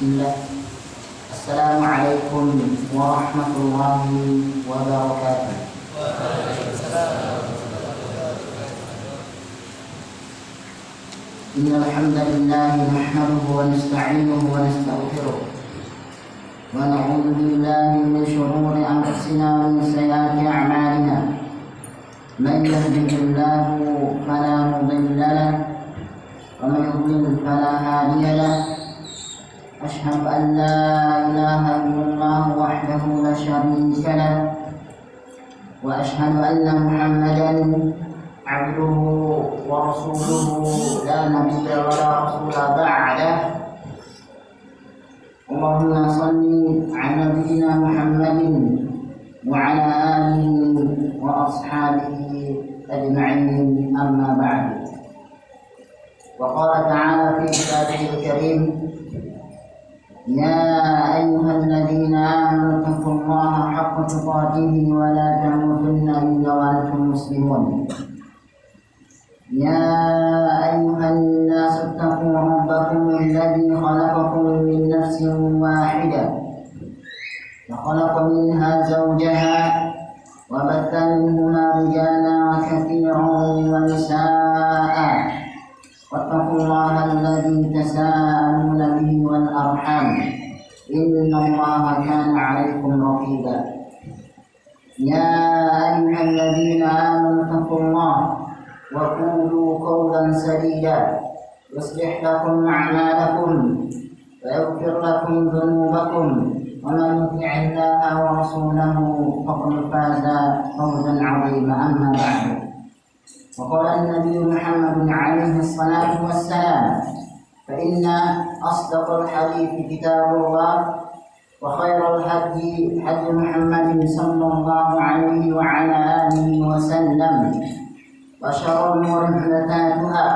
Bismillah. Assalamualaikum warahmatullahi wabarakatuh. Innal hamdalillah nahmaduhu wa nasta'inuhu wa nastaghfiruh wa na'udzu billahi min shururi anfusina wa min sayyiati a'malina. Man yahdihillahu fala mudilla lahu wa man yudlil fala hadiya lahu. أشهد أن لا إله إلا الله وحده لا شريك له وأشهد أن محمدا عبده ورسوله لا نبي ولا رسول بعده. اللهم صل على نبينا محمد وعلى آله وأصحابه أجمعين. أما بعد، وقال تعالى في كتابه الكريم: يا أيها الذين آمنوا اتقوا الله حق تقاته ولا تموتن إلا وأنتم مسلمون. يا أيها الناس اتقوا ربكم الذي خلقكم من نفس واحدة وخلق منها زوجها وبث منهما رجالا كثيرا ونساء واتقوا الله الذي تساءلون به والأرحام إن الله كان عليكم رقيبا. يا أيها الذين آمنوا اتقوا الله وقولوا قولا سديدا يصلح لكم أعمالكم ويغفر لكم ذنوبكم ومن يطع الله ورسوله فقد فاز فوزا عظيما. أما بعد، وقال النبي محمد عليه الصلاة والسلام: فإن أصدق الحديث كتاب الله وخير الهدي هدي محمد صلى الله عليه وعلى آله وسلم وشر الأمور محدثاتها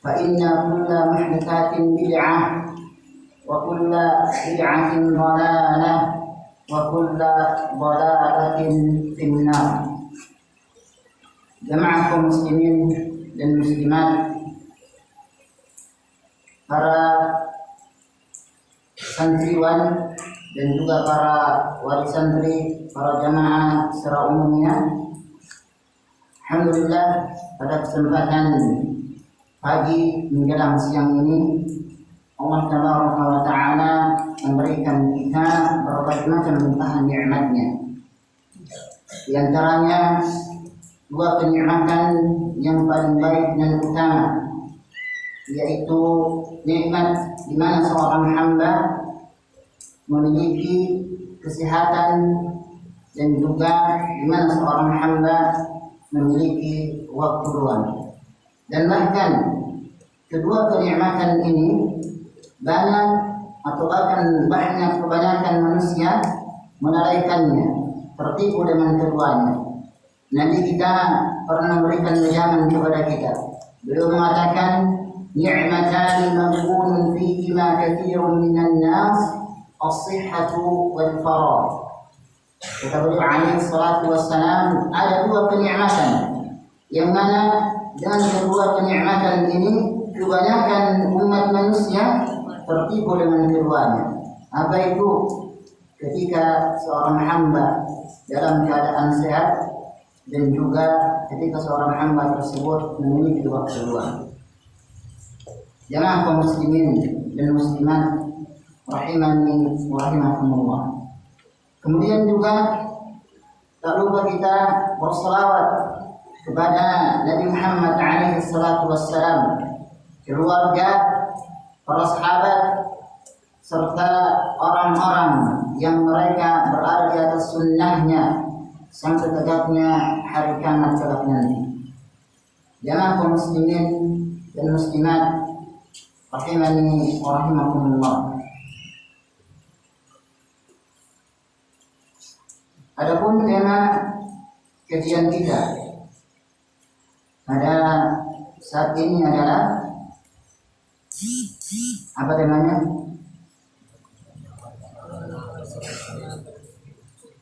فإن كل محدثات بدعة وكل بدعة ضلالة وكل ضلالة في النار. Jamaah kaum muslimin dan muslimat, para santriwan dan juga para wali santri, para jamaah secara umumnya. Alhamdulillah, pada kesempatan pagi menjelang siang ini Allah Tabaraka wa Ta'ala memberikan kita berbagai macam limpahan nikmat-Nya. Di antaranya dua kenikmatan yang paling baik dan utama, yaitu nikmat di mana seorang hamba memiliki kesehatan dan juga di mana seorang hamba memiliki waktu luang. Dan bahkan kedua kenikmatan ini banyak atau bahkan banyak kebanyakan manusia melalaikannya, tertipu dengan keduanya. Nabi kita pernah memberikan wejangan kepada kita. Beliau mengatakan, ni'matan maghbunun fihima katsirun minan nas, as-sihhatu wal faragh. Kata beliau alaihi salatu wassalam, ada dua kenikmatan yang mana dengan kedua kenikmatan ini kebanyakan umat manusia tertipu dengan keduanya. Apa itu? Ketika seorang hamba dalam keadaan sehat dan juga ketika seorang hamba tersebut memiliki waktu luang. Jamaah kaum muslimin dan muslimat rahimani wa rahimakumullah. Kemudian juga tak lupa kita berselawat kepada Nabi Muhammad alaihi salatu wassalam, keluarga, para sahabat serta orang-orang yang mereka berada di atas sunnahnya sampai tegaknya hari kiamat kelak nanti. Jamaah kaum muslimin dan muslimat rahimani wa rahimakumullah. Adapun tema kajian kita pada saat ini adalah apa temanya?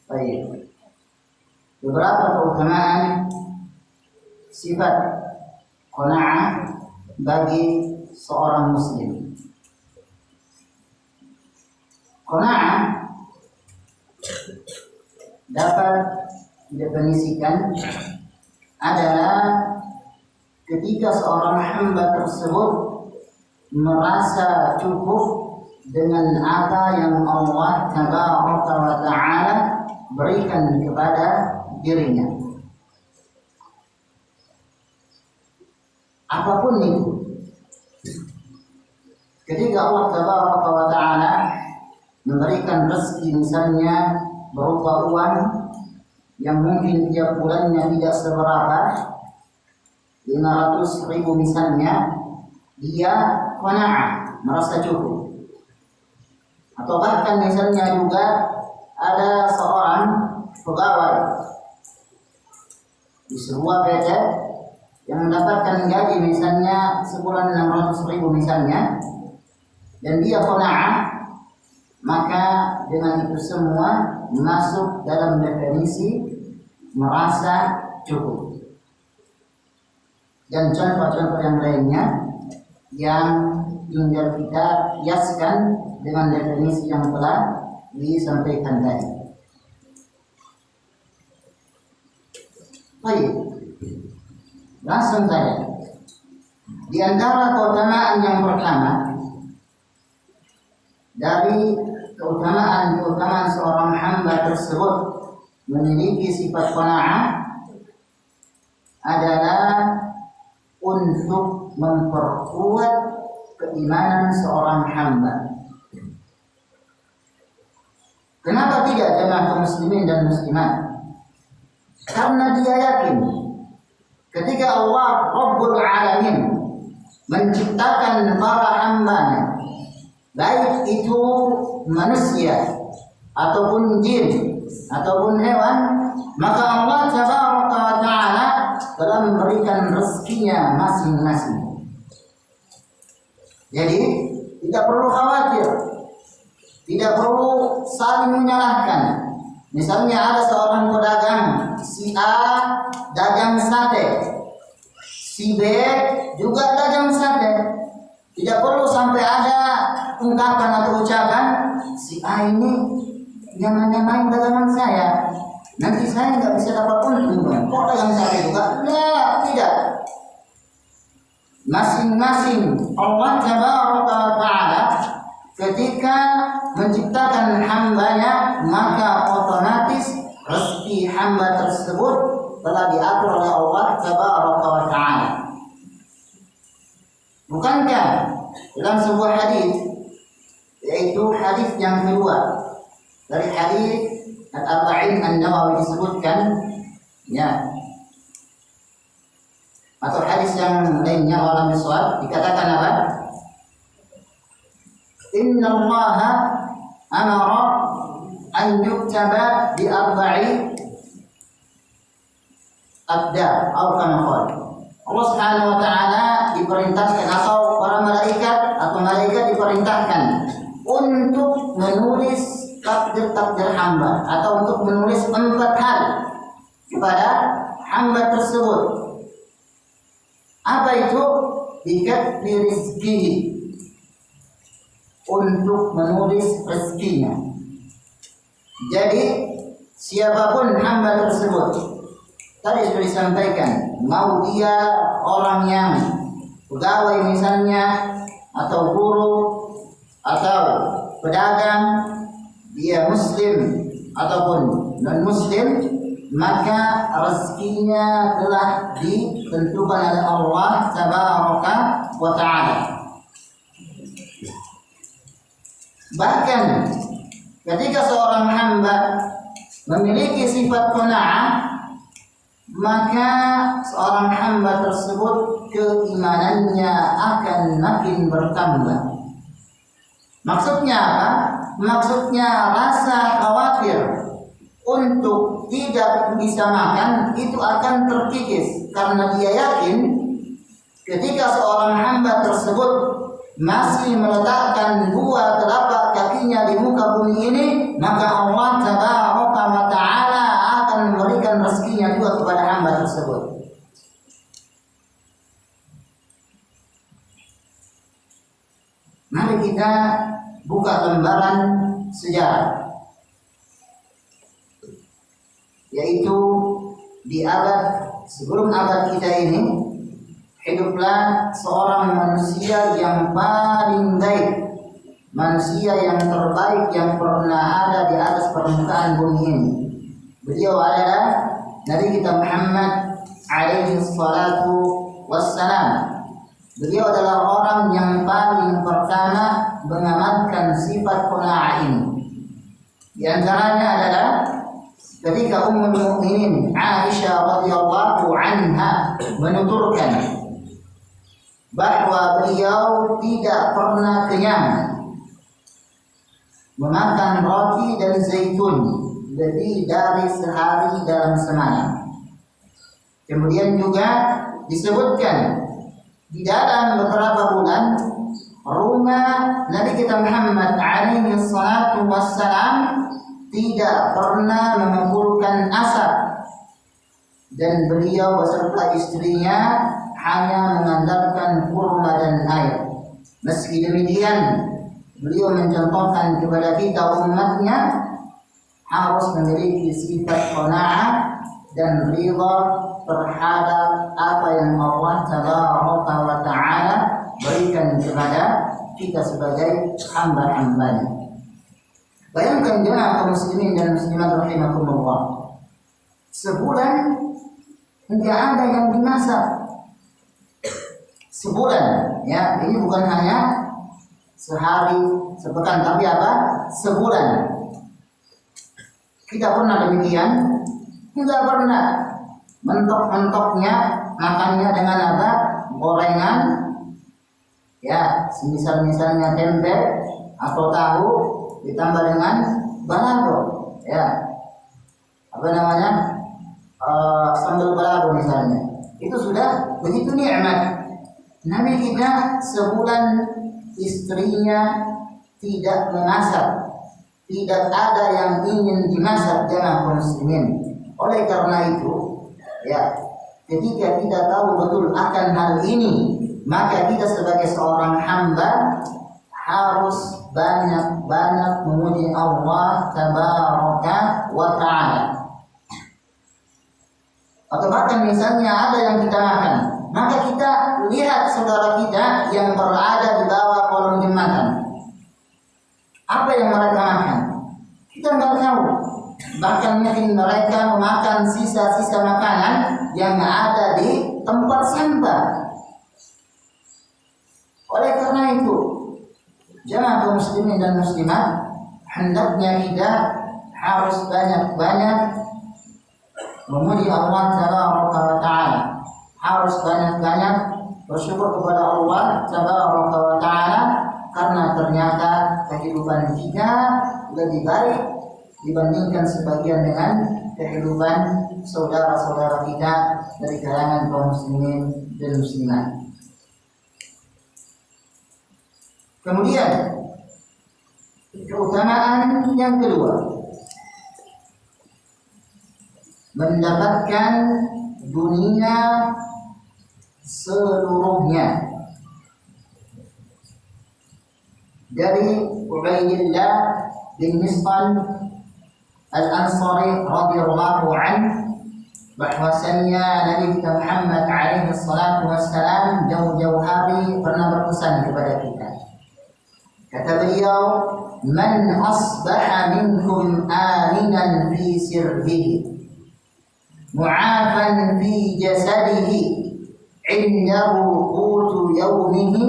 Baik. Beberapa keutamaan sifat qanaah bagi seorang muslim. Qanaah dapat didefinisikan adalah ketika seorang hamba tersebut merasa cukup dengan apa yang Allah Tabaraka wa Ta'ala berikan kepada dirinya. Apapun itu, ketika Allah Tabaraka wa Ta'ala memberikan rezeki misalnya berupa uang yang mungkin tiap bulannya tidak seberapa, 500.000 misalnya, dia qanaah, merasa cukup. Atau bahkan misalnya juga ada seorang pegawai di sebuah PT yang mendapatkan gaji misalnya sebulan 600.000 misalnya, dan dia qanaah, maka dengan itu semua masuk dalam definisi merasa cukup. Dan contoh-contoh yang lainnya yang tinggal kita kiaskan dengan definisi yang telah disampaikan tadi. Baik, langsung saja. Di antara keutamaan yang pertama dari keutamaan seorang hamba tersebut memiliki sifat qanaah adalah untuk memperkuat keimanan seorang hamba. Kenapa tidak jemaah kaum muslimin dan muslimat? Karena dia yakin ketika Allah Rabbul Alamin menciptakan para hambanya, baik itu manusia ataupun jin ataupun hewan, maka Allah Tabaraka wa Ta'ala telah memberikan rezekinya masing-masing. Jadi tidak perlu khawatir, tidak perlu saling menyalahkan. Misalnya ada seorang pedagang, si A dagang sate, si B juga dagang sate. Tidak perlu sampai ada ungkapan atau ucapan, si A ini yang nyamain dagangan saya, nanti saya nggak bisa dapat untung. Kok dagang sate juga? Nah, tidak. Masing-masing Allah Tabaraka wa Ta'ala ketika menciptakan hambanya, maka otomatis rezeki hamba tersebut telah diatur oleh Allah Tabaraka wa Ta'ala. Bukankah dalam sebuah hadis, yaitu hadis yang kedua dari hadis Al-Arba'in An-Nawawi disebutkan, ya, atau hadis yang lainnya walam bisawab, dikatakan apa? Inna Allah amara an yuktaba bi arba'i abda atau kama qala. Allah Subhanahu wa Ta'ala diperintahkan, atau para malaikat atau malaikat diperintahkan untuk menulis takdir-takdir hamba, atau untuk menulis 4 hal kepada hamba tersebut. Apa itu? Bikatbi rizkihi, untuk menulis rezekinya. Jadi siapapun hamba tersebut, tadi sudah disampaikan, mau dia orang yang pegawai misalnya, atau guru, atau pedagang, dia muslim ataupun non muslim, maka rezekinya telah ditentukan oleh Allah Tabaraka wa Ta'ala. Bahkan ketika seorang hamba memiliki sifat qanaah, maka seorang hamba tersebut keimanannya akan makin bertambah. Maksudnya apa? Maksudnya rasa khawatir untuk tidak bisa makan itu akan terkikis, karena dia yakin ketika seorang hamba tersebut masih meletakkan 2 telapak kakinya di muka bumi ini, maka Allah Tabaraka wa Ta'ala akan memberikan rezekinya juga kepada hamba tersebut. Mari kita buka lembaran sejarah, yaitu di abad sebelum abad kita ini hiduplah seorang manusia yang paling baik, manusia yang terbaik yang pernah ada di atas permukaan bumi ini. Beliau adalah Nabi kita Muhammad alaihi salatu wassalam. Beliau adalah orang yang paling pertama mengamalkan sifat qanaah ini. Di antaranya adalah ketika Ummul Mukminin Aisyah radhiyallahu anha menuturkan bahwa beliau tidak pernah kenyang memakan roti dan zaitun lebih dari sehari dalam semalam. Kemudian juga disebutkan di dalam beberapa bulan rumah Nabi kita Muhammad alaihi salatu wassalam tidak pernah mengumpulkan asap, dan beliau beserta istrinya hanya mengandalkan kurma dan air. Meski demikian, beliau mencontohkan kepada kita umatnya harus memiliki sifat qanaah dan ridha terhadap apa yang Allah Tabaraka wa Ta'ala berikan kepada kita sebagai hamba-hambanya. Bayangkan jemaah kaum muslimin dan muslimat rahimakumullah, sebulan tidak ada yang dimasak. Sebulan, ya, ini bukan hanya sehari, sepekan, tapi apa? Sebulan. Kita pernah demikian? Tidak pernah. Mentok-mentoknya makannya dengan apa? Gorengan, ya, misalnya tempe atau tahu ditambah dengan balado, ya, apa namanya, sambal balado misalnya. Itu sudah begitu nikmat. Nabi kita sebulan istrinya tidak memasak, tidak ada yang ingin dimasak jemaah muslimin. Oleh karena itu, ya, ketika kita tahu betul akan hal ini, maka kita sebagai seorang hamba harus banyak-banyak memuji Allah Tabaraka wa Ta'ala. Atau bahkan misalnya ada yang kita makan, maka kita lihat saudara kita yang berada di bawah kolong jembatan. Apa yang mereka makan? Kita nggak tahu. Bahkan mungkin mereka memakan sisa-sisa makanan yang ada di tempat sampah. Oleh karena itu, jemaah kaum muslimin dan muslimat, hendaknya kita harus banyak-banyak memuji Allah Tabaraka wa Ta'ala. Harus banyak-banyak bersyukur kepada Allah Tabaraka wa Ta'ala, karena ternyata kehidupan kita lebih baik dibandingkan sebagian dengan kehidupan saudara-saudara kita dari kalangan kaum muslimin dan muslimat. Kemudian keutamaan yang kedua, mendapatkan dunia seluruhnya. Dari Ubaidillah bin Misqal Al-Ansari radhiyallahu anhu, bahwasanya Nabi kita Muhammad alaihi salatu wassalam jauh-jauh hari pernah berpesan kepada kita. Kata beliau, "Man asbaha minkum aminan fi sirbihi, mu'afan fi jasadihi, indahu qutu yawmihi,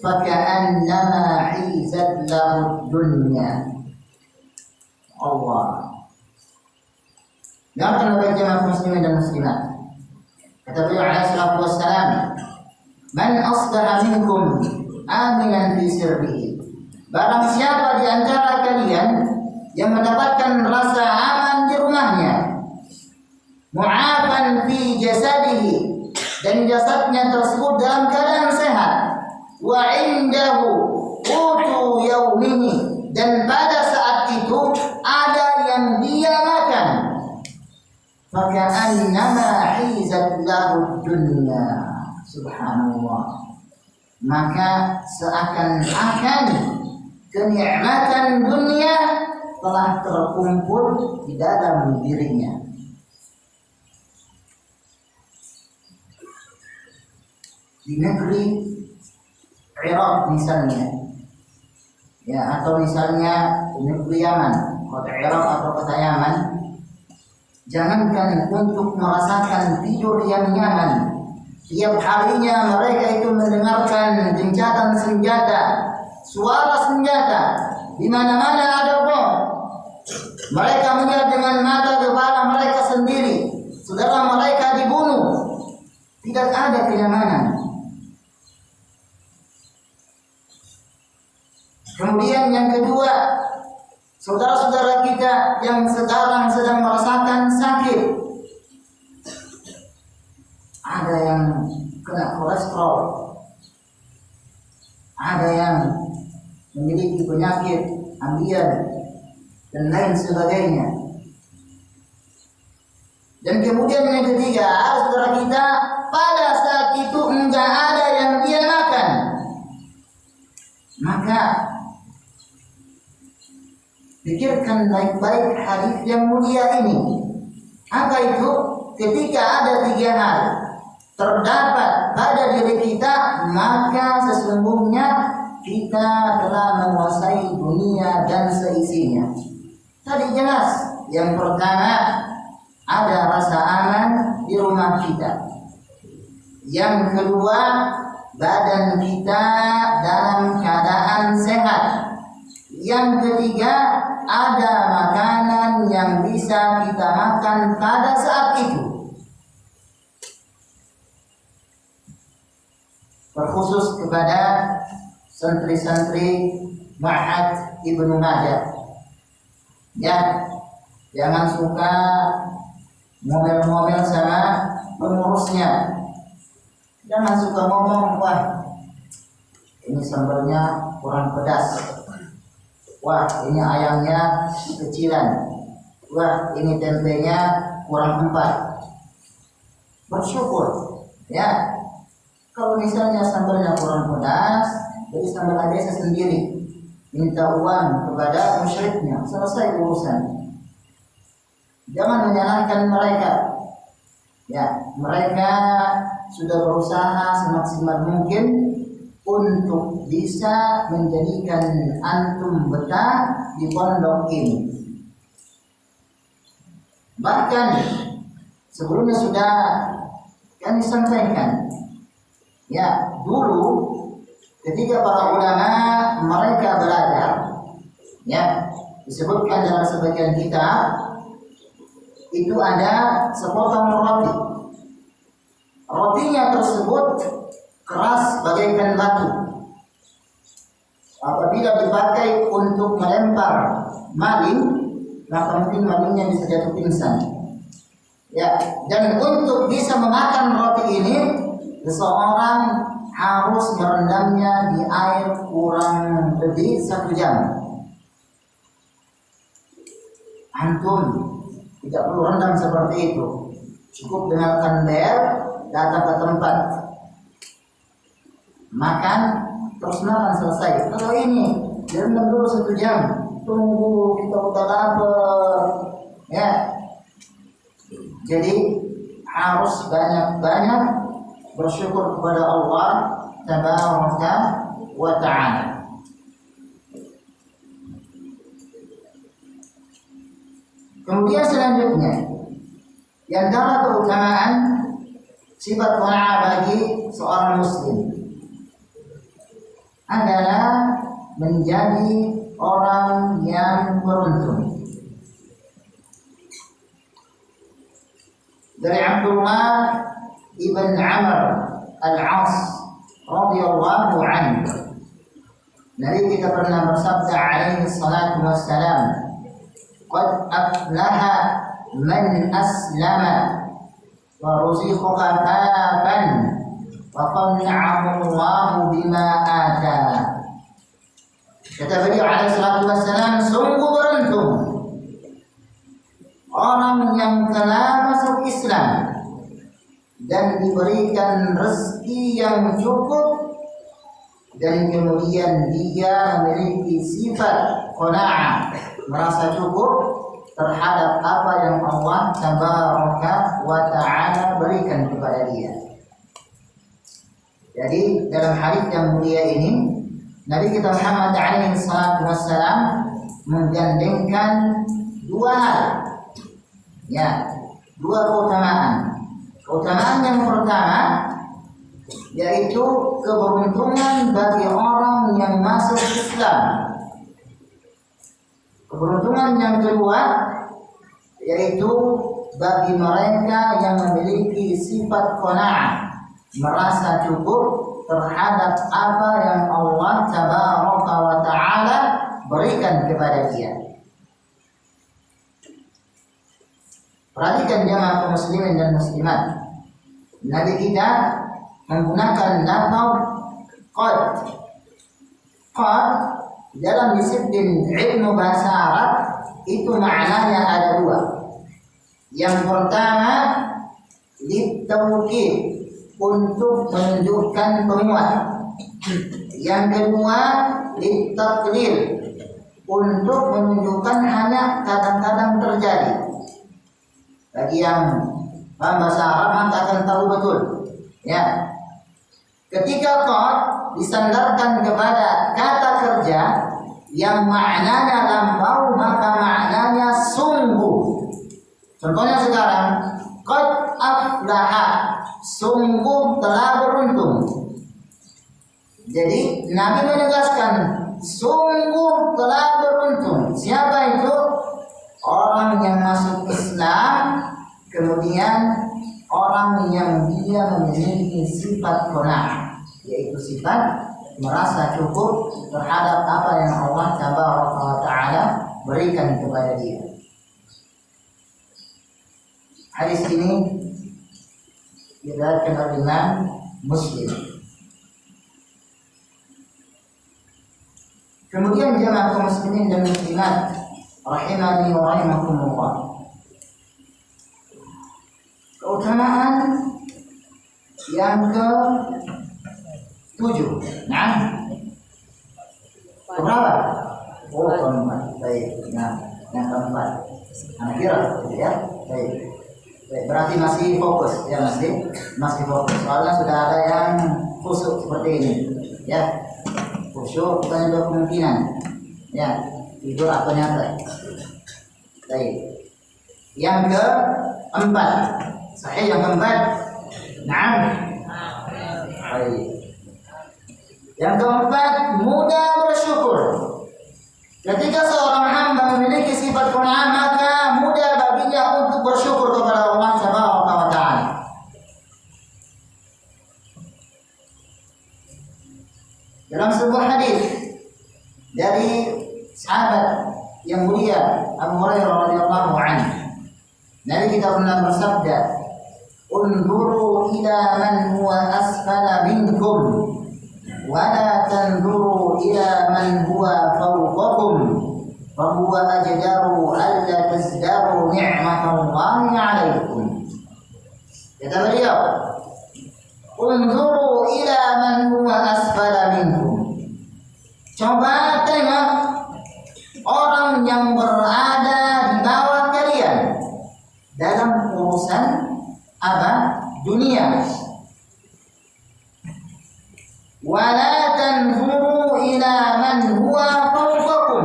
faka'annama hizat lahu dunya." Allah. Dengarkan baik jemaah muslimin dan muslimat. Kata beliau alaihi salatu wassalam, "Man asbaha minkum aminan fi sirbihi." Barang siapa di antara kalian yang mendapatkan rasa aman di rumahnya, mu'afan fi jasadihi, dan jasadnya tersebut dalam keadaan sehat, wa indahu qutu yaumihi, dan pada saat itu ada yang dia makan, maka annama hizat lahu dunya. Subhanallah. Maka seakan-akan kenikmatan dunia telah terkumpul di dalam dirinya. Di negeri Irak misalnya, ya, atau misalnya di negeri Yaman, kota Irak atau kota Yaman, jangankan untuk merasakan tidur yang nyaman, tiap harinya mereka itu mendengarkan gencatan senjata, suara senjata, di mana-mana ada bom. Mereka melihat dengan mata kepala mereka sendiri, saudara mereka dibunuh. Tidak ada kenyamanan. Kemudian yang kedua, saudara-saudara kita yang sekarang sedang merasakan sakit, ada yang kena kolesterol, ada yang memiliki penyakit ambeien dan lain sebagainya. Dan kemudian yang ketiga, saudara kita pada saat itu enggak ada yang dia makan. Maka pikirkan baik-baik hadis yang mulia ini. Apa itu? Ketika ada 3 hal terdapat pada diri kita, maka sesungguhnya kita telah menguasai dunia dan seisinya. Tadi jelas, yang pertama ada rasa aman di rumah kita. Yang kedua, badan kita dalam keadaan sehat. Yang ketiga, ada makanan yang bisa kita makan pada saat itu. Terkhusus kepada santri-santri Ma'had Ibnu Majah, ya, jangan suka ngomel-ngomel sama pengurusnya. Jangan suka ngomong, wah ini sambalnya kurang pedas, wah ini ayamnya kecilan, wah ini tempenya kurang 4. Bersyukur, ya. Kalau misalnya sambalnya kurang pedas, jadi sambal desa sendiri, minta uang kepada musyriknya, selesai urusan. Jangan menyalahkan mereka. Ya, mereka sudah berusaha semaksimal mungkin untuk bisa menjadikan antum betah di pondok ini. Bahkan sebelumnya sudah kami sampaikan, ya, dulu ketika para ulama mereka belajar, ya, disebutkan dalam sebagian kitab itu ada sepotong roti. Rotinya tersebut keras bagaikan batu. Apabila dipakai untuk melempar maling, maka mungkin malingnya bisa jatuh pingsan. Ya, dan untuk bisa memakan roti ini, seseorang harus merendamnya di air kurang lebih 1 jam. Antum tidak perlu rendam seperti itu, cukup dengan ember, datang ke tempat, makan, terus makan, selesai. Kalau ini direndam dulu 1 jam, tunggu kita udah lapar, ya. Jadi harus banyak-banyak bersyukur kepada Allah Tabaraka wa Ta'ala. Kemudian selanjutnya, di antara keutamaan sifat qanaah bagi seorang muslim adalah menjadi orang yang beruntung. Dari Abdullah ibn Amr al-As radhiyallahu anhu, Nabi kita pernah bersabda alaihi salatu wassalam, qad aflaha man aslama wa ruziqa kafafan wa qanna'ahu Allah bima ata. Kata beliau alaihi salatu wassalam, sungguh beruntung orang yang telah masuk Islam dan diberikan rezeki yang cukup, dan kemudian dia memiliki sifat qanaah, merasa cukup terhadap apa yang Allah Tabaraka wa Ta'ala berikan kepada dia. Jadi dalam hadis yang mulia ini Nabi kita Muhammad alaihi salatu wassalam menggandengkan dua hal, ya, dua keutamaan. Keutamaan yang pertama yaitu keberuntungan bagi orang yang masuk Islam. Keberuntungan yang kedua yaitu bagi mereka yang memiliki sifat qanaah, merasa cukup terhadap apa yang Allah Tabaraka wa Ta'ala berikan kepada dia. Perhatikan jemaah kaum muslimin dan muslimat, Nabi kita menggunakan lafaz qad. Qad dalam disiplin ilmu bahasa Arab itu maknanya ada dua. Yang pertama litawkid, untuk menunjukkan penguat. Yang kedua litaklil, untuk menunjukkan hanya kadang-kadang terjadi. Bagi yang paham bahasa Arab maka akan tahu betul, ya. Ketika qad disandarkan kepada kata kerja yang maknanya lampau, maka maknanya sungguh. Contohnya sekarang, qad aflaha, sungguh telah beruntung. Jadi Nabi menegaskan sungguh telah beruntung. Siapa itu? Orang yang masuk Islam, kemudian orang yang dia memiliki sifat qanaah, yaitu sifat merasa cukup terhadap apa yang Allah Tabaraka wa Ta'ala berikan kepada dia. Hadis ini diriwayatkan oleh Imam Muslim. Kemudian jemaah kaum muslimin dan muslimat rahimani wa rahimakumullah, keutamaan yang ke-7. Nah, keberapa? Oh, keempat. Baik. Nah, yang keempat. Anak kira, ya. Baik. Baik. Berarti masih fokus, ya, masih fokus. Soalnya sudah ada yang khusyuk seperti ini, ya. Khusyuk bukan ada kemungkinan, ya, tidur atau nyata. Baik. Yang keempat, sahih yang keempat. Naam. Baik. Yang keempat, mudah bersyukur. Ketika seorang hamba memiliki sifat qanaah, maka mudah baginya untuk bersyukur kepada Allah Subhanahu wa Ta'ala. Dalam sebuah hadis dari sahabat yang mulia Abu Hurairah radhiyallahu anhu, Nabi kita pernah bersabda, "Unzuru ila man huwa asfala minkum wa la tanzuru ila man huwa fawqakum fa huwa ajdaru alla tazdaru ni'matallahi 'alaikum." Kata beliau, "Unzuru ila man huwa asfala minkum." Coba tengok orang yang berada di bawah kalian dalam urusan apa? Dunia. Wala tanzuru ila man huwa fawqakum,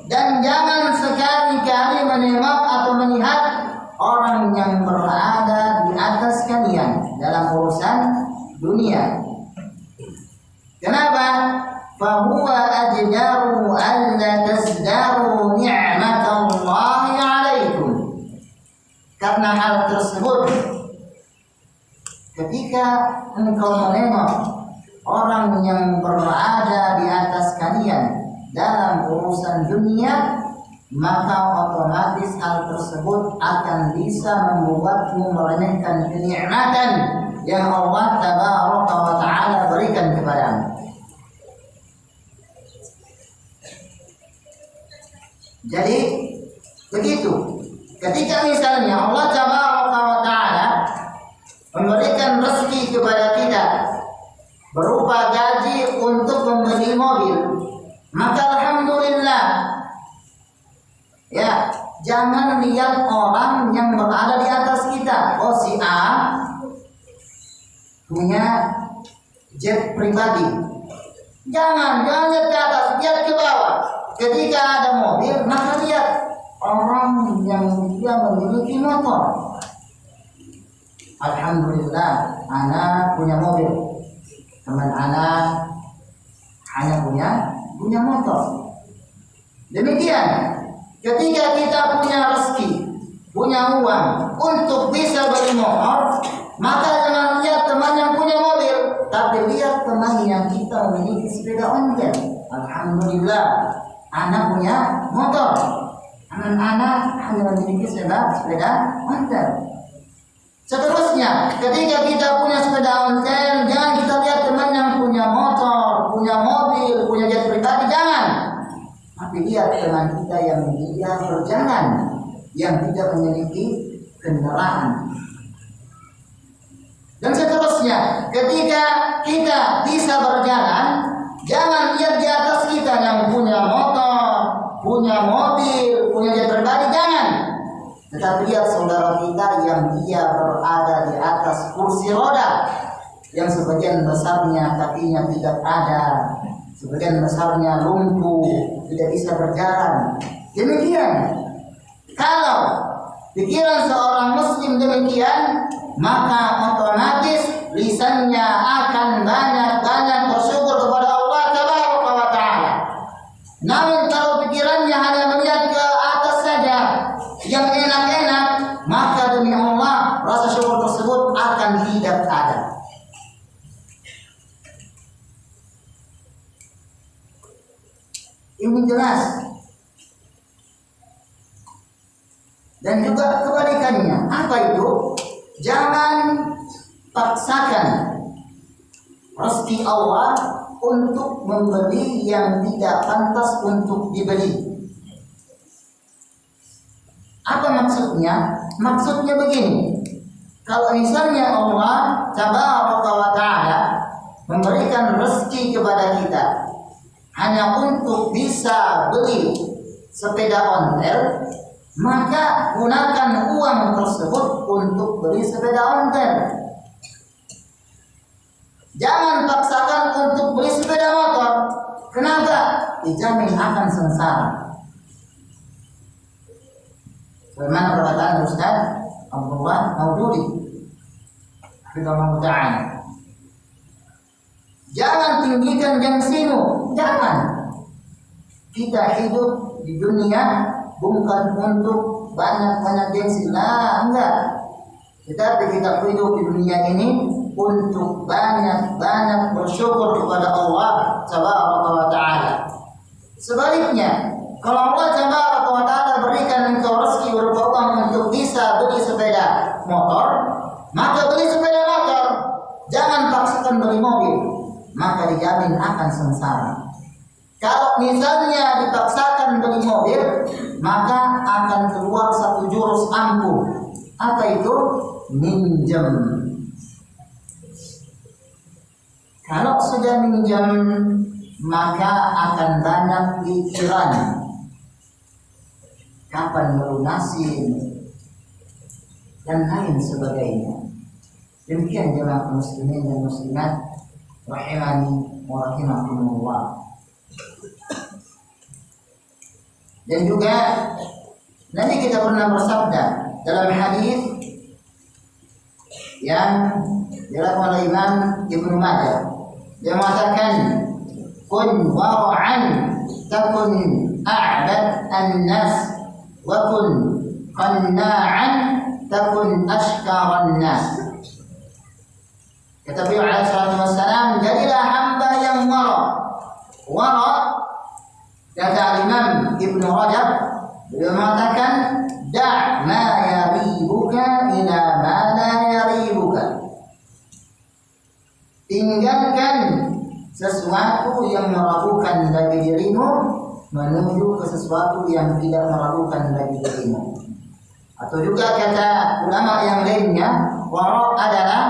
dan jangan sekali-kali menengok atau melihat orang yang berada di atas kalian dalam urusan dunia. Kenapa? Fahuwa ajdaru alla tazdaru ni'matallahi 'alaikum. Karena hal tersebut, ketika engkau menengok orang yang berada di atas kalian dalam urusan dunia, maka otomatis hal tersebut akan bisa membuatmu meremehkan kenikmatan yang Allah Tabaraka wa Ta'ala berikan kepadamu. Jadi begitu. Ketika misalnya Allah Tabaraka wa Ta'ala memberikan rezeki kepada kita berupa gaji untuk maka alhamdulillah. Ya, jangan lihat orang yang berada di atas kita. Oh, si A punya jet pribadi. Jangan lihat ke atas, lihat ke bawah. Ketika ada mobil, maka lihat orang yang dia memiliki motor. Alhamdulillah, anak punya mobil. Teman anak hanya punya motor. Demikian, ketika kita punya rezeki, punya uang untuk bisa beli motor, maka jangan lihat teman yang punya mobil, tapi lihat teman yang kita memiliki sepeda ontel. Alhamdulillah, anak punya motor, anak hanya memiliki sepeda ontel. Seterusnya, ketika kita punya sepeda ontel, jangan kita lihat teman yang punya motor, punya mobil, punya jet pribadi, jangan. Tapi lihat teman kita yang dia berjalan, yang tidak memiliki kendaraan. Dan seterusnya, ketika kita bisa berjalan, jangan lihat di atas kita yang punya motor, punya mobil, punya jet pribadi, jangan. Tetapi lihat saudara kita yang dia berada di atas kursi roda, yang sebagian besarnya kakinya tidak ada, sebagian besarnya lumpuh, tidak bisa berjalan. Demikian, kalau pikiran seorang muslim demikian, maka otomatis lisannya akan banyak-banyak bersyukur kepada Allah Tabaraka wa Ta'ala. Namun kalau pikirannya hanya melihat ke atas saja, yang enak-enak, maka demi Allah rasa syukur tersebut akan tidak ada. Ini jelas. Dan juga kebalikannya, apa itu? Jangan paksakan rezeki Allah untuk membeli yang tidak pantas untuk dibeli. Apa maksudnya? Maksudnya begini. Kalau misalnya Allah Tabaraka wa Ta'ala memberikan rezeki kepada kita hanya untuk bisa beli sepeda ontel, maka gunakan uang tersebut untuk beli sepeda ontel. Jangan paksakan untuk beli sepeda motor. Kenapa? Dijamin akan sengsara. Bagaimana perkataan Ustaz Abdullah Maududi Hafizahullah Ta'ala. Jangan tinggikan gengsimu. Jangan. Kita hidup di dunia bukan untuk banyak-banyak gengsi. Nah, enggak. Tetapi kita hidup di dunia ini untuk banyak-banyak bersyukur kepada Allah Tabaraka wa Ta'ala. Sebaliknya, kalau Allah Tabaraka wa Ta'ala berikan engkau rezeki berupa uang untuk bisa beli sepeda motor, maka beli sepeda motor. Jangan paksakan beli mobil, maka dijamin akan sengsara. Kalau misalnya dipaksakan beli mobil, maka akan keluar satu jurus ampuh. Apa itu? Minjem. Kalau sudah minjem, maka akan banyak pikiran. Kapan melunasi dan lain sebagainya. Demikian jemaah muslimin dan muslimat rahimani wa rahimakumullah. Dan juga nanti kita pernah bersabda dalam hadis yang dilakukan oleh Imam Ibnu Majah. Dia mengatakan, kun wara'an takun a'bad an-nas wa kun qanna'an takun ashkaran nas. Kata beliau alaihi salatu wassalam, jadilah hamba yang wara. Kata Imam Ibnu Rajab, beliau mengatakan, da' ma yaribuka ila ma la yaribuka. Tinggalkan sesuatu yang meragukan bagi dirimu menuju ke sesuatu yang tidak meragukan bagi dirimu. Atau juga kata ulama yang lainnya, wara' adalah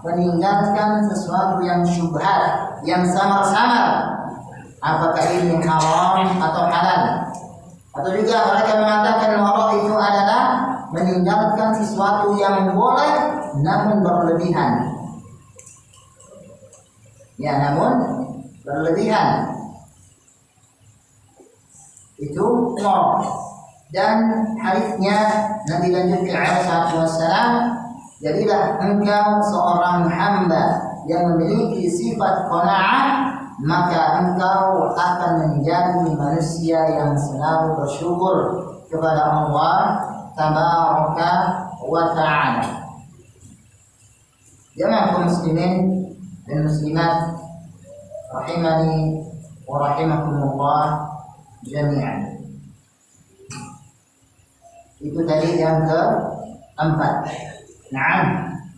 meninggalkan sesuatu yang syubhat, yang samar-samar. apakah ini haram atau halal. Atau juga mereka mengatakan wara itu adalah meninggalkan sesuatu yang boleh namun berlebihan. Ya, namun berlebihan. Itu wara. Dan hadisnya Nabi lanjutkan alaihi salatu wassalam, jadilah engkau seorang hamba yang memiliki sifat qanaah, maka engkau akan menjadi manusia yang selalu bersyukur kepada Allah tabaraka wa ta'ala. Jemaah kaum muslimin dan muslimat rahimani wa rahimakumullah jami'an. Itu tadi yang keempat. Naam.